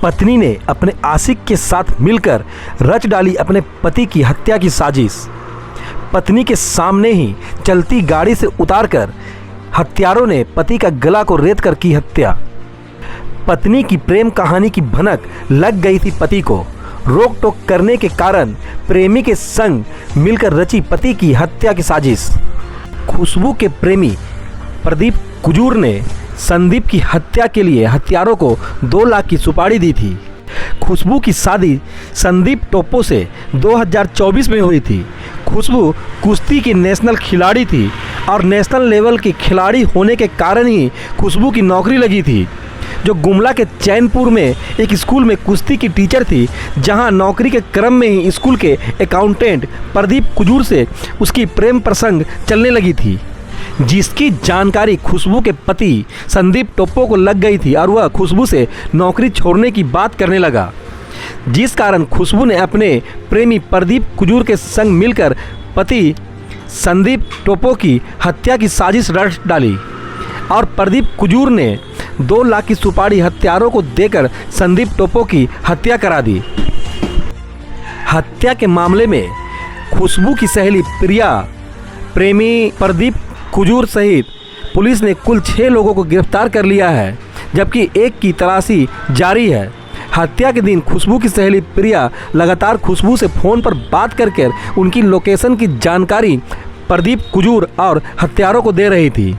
पत्नी ने अपने आशिक के साथ मिलकर रच डाली अपने पति की हत्या की साजिश। पत्नी के सामने ही चलती गाड़ी से उतारकर हत्यारों ने पति का गला को रेत कर की हत्या। पत्नी की प्रेम कहानी की भनक लग गई थी पति को। रोक टोक करने के कारण प्रेमी के संग मिलकर रची पति की हत्या की साजिश। खुशबू के प्रेमी प्रदीप कुजूर ने संदीप की हत्या के लिए हत्यारों को 2 लाख की सुपारी दी थी। खुशबू की शादी संदीप टोप्पो से 2024 में हुई थी। खुशबू कुश्ती की नेशनल खिलाड़ी थी और नेशनल लेवल की खिलाड़ी होने के कारण ही खुशबू की नौकरी लगी थी, जो गुमला के चैनपुर में एक स्कूल में कुश्ती की टीचर थी, जहां नौकरी के क्रम में ही स्कूल के अकाउंटेंट प्रदीप कुजूर से उसकी प्रेम प्रसंग चलने लगी थी, जिसकी जानकारी खुशबू के पति संदीप टोप्पो को लग गई थी और वह खुशबू से नौकरी छोड़ने की बात करने लगा, जिस कारण खुशबू ने अपने प्रेमी प्रदीप कुजूर के संग मिलकर पति संदीप टोप्पो की हत्या की साजिश रच डाली और प्रदीप कुजूर ने 2 लाख की सुपारी हत्यारों को देकर संदीप टोप्पो की हत्या करा दी। हत्या के मामले में खुशबू की सहेली प्रिया, प्रेमी प्रदीप कुजूर सहित पुलिस ने कुल 6 लोगों को गिरफ्तार कर लिया है, जबकि एक की तलाशी जारी है। हत्या के दिन खुशबू की सहेली प्रिया लगातार खुशबू से फ़ोन पर बात करके उनकी लोकेशन की जानकारी प्रदीप कुजूर और हत्यारों को दे रही थी।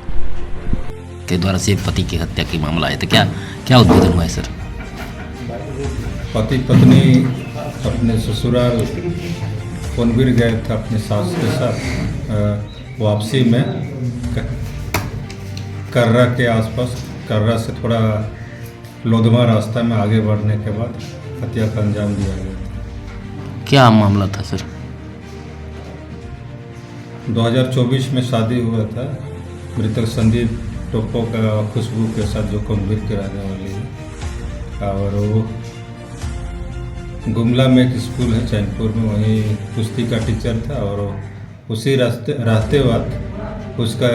के द्वारा से पति की हत्या की मामला है, तो क्या उद्भेदन हुआ है सर? पति पत्नी अपने ससुराल कोनवीर गए थे अपने सास के साथ। वापसी में कर्रा के आसपास, कर्रा से थोड़ा लोधमा रास्ता में आगे बढ़ने के बाद हत्या का अंजाम दिया गया। क्या मामला था सर? 2024 में शादी हुआ था मृतक संदीप टोप्पो का खुशबू के साथ, जो कोनवीर के रहने वाली है, और वो गुमला में एक स्कूल है चैनपुर में, वहीं कुश्ती का टीचर था और उसी रहते वक्त उसका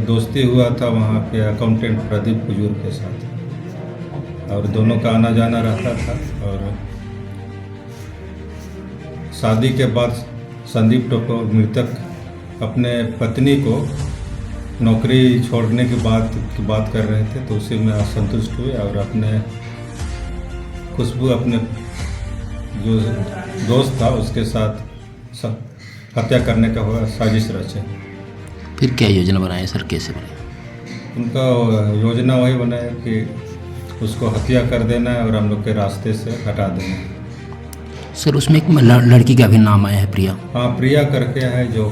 दोस्ती हुआ था वहाँ पे अकाउंटेंट प्रदीप कुजूर के साथ, और दोनों का आना जाना रहता था। और शादी के बाद संदीप टोप्पो मृतक अपने पत्नी को नौकरी छोड़ने की बात कर रहे थे, तो उसी में असंतुष्ट हुए और अपने खुशबू अपने जो दोस्त था उसके साथ हत्या करने का साजिश रचे। फिर क्या योजना बनाए सर, कैसे बनाए? उनका योजना वही बनाया कि उसको हत्या कर देना है और हम लोग के रास्ते से हटा देना है। सर उसमें एक लड़की का भी नाम आया है, प्रिया। हाँ, प्रिया करके है, जो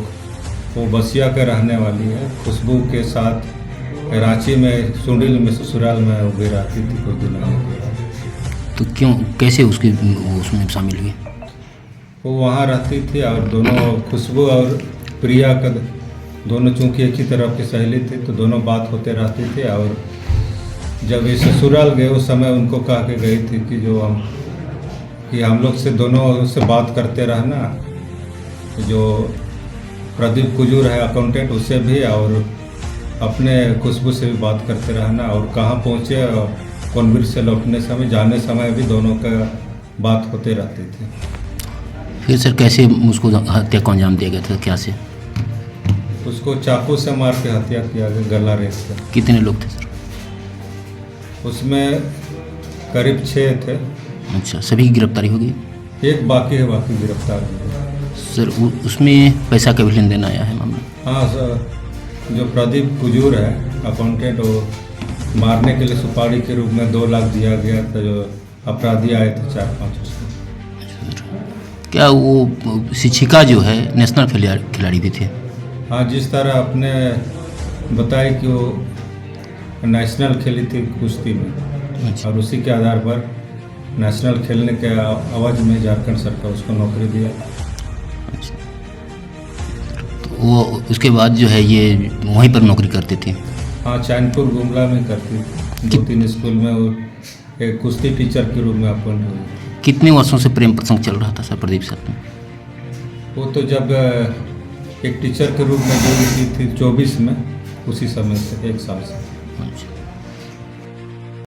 वो बसिया के रहने वाली है। खुशबू के साथ रांची में सुंडिल में ससुराल में वो भी रहती थी कुछ दिन आगे। तो क्यों, कैसे उसमें शामिल हुई? वो वहाँ रहती थी और दोनों खुशबू और प्रिया का दोनों चूँकि एक ही तरफ की सहेली थी, तो दोनों बात होते रहती थी। और जब ये ससुराल गए उस समय उनको कहा के गई थी कि हम लोग से दोनों से बात करते रहना, जो प्रदीप कुजूर है अकाउंटेंट उससे भी, और अपने खुशबू से भी बात करते रहना। और कहाँ पहुँचे कोनवीर से लौटने समय, जाने समय भी दोनों का बात होते रहती थी। फिर सर कैसे उसको हत्या को अंजाम दिया गया था, क्या से? उसको चाकू से मार के हत्या किया गया, गला रेत कर। कितने लोग थे सर उसमें? करीब 6 थे। अच्छा, सभी की गिरफ्तारी हो गई? एक बाकी है, बाकी गिरफ्तार हो गए। सर उसमें पैसा का भी लेन देन आया है मामला? हाँ सर, जो प्रदीप कुजूर है अकाउंटेंट, वो मारने के लिए सुपारी के रूप में 2 लाख दिया गया था, जो अपराधी आए थे 4-5 उसको। क्या वो शिक्षिका जो है नेशनल खिलाड़ी भी थे? हाँ, जिस तरह आपने बताया कि वो नेशनल खेली थी कुश्ती में। अच्छा। और उसी के आधार पर नेशनल खेलने के आवाज़ में झारखंड सरकार उसको नौकरी दिया। अच्छा, तो वो उसके बाद जो है ये वहीं पर नौकरी करते थे? हाँ, चैनपुर गुमला में करती थी। 2-3 स्कूल में वो एक कुश्ती टीचर के रूप में अपॉइंट हुई। कितने वर्षों से प्रेम प्रसंग चल रहा था सर प्रदीप साथ में? वो तो जब एक टीचर के रूप में जो थी 24 में, उसी समय से 1 साल से।